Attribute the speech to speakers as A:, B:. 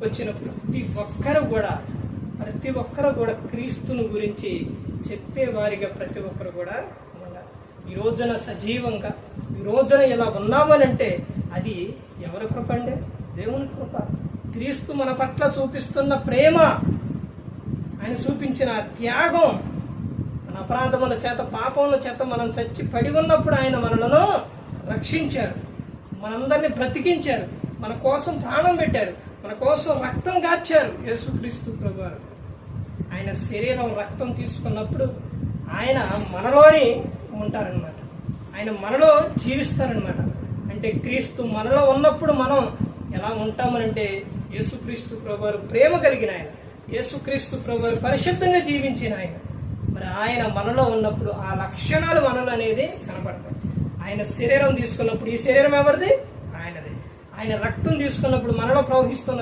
A: వచ్చిన ప్రతి ఒక్కరు కూడా క్రీస్తుని గురించి చెప్పేవారిగా ప్రతి ఒక్కరు కూడా ఉన్నారు. ఈ రోజున సజీవంగా ఈ రోజున ఇలా ఉన్నామనంటే అది ఎవరి కృప అండి? దేవుని కృప. క్రీస్తు మన పట్ల చూపిస్తున్న ప్రేమ, ఆయన చూపించిన త్యాగం, మన అపరాధముల చేత పాపముల చేత మనం చచ్చి పడి ఉన్నప్పుడు ఆయన మనలను రక్షించారు, మనందరినీ బ్రతికించారు, మన కోసం ప్రాణం పెట్టారు, మన కోసం రక్తం గార్చారు. యేసుక్రీస్తు ప్రభువారు ఆయన శరీరం రక్తం తీసుకున్నప్పుడు ఆయన మనలోని ఉంటారనమాట, ఆయన మనలో జీవిస్తారనమాట. అంటే క్రీస్తు మనలో ఉన్నప్పుడు మనం ఎలా ఉంటామనంటే యేసుక్రీస్తు ప్రభువారు ప్రేమ కలిగిన ఆయన, యేసుక్రీస్తు ప్రభువారు పరిశుద్ధంగా జీవించిన ఆయన. మరి ఆయన మనలో ఉన్నప్పుడు ఆ లక్షణాలు మనలో అనేది కనపడతాయి. ఆయన శరీరం తీసుకున్నప్పుడు ఈ శరీరం ఎవరిది? ఆయనది. ఆయన రక్తం తీసుకున్నప్పుడు మనలో ప్రవహిస్తున్న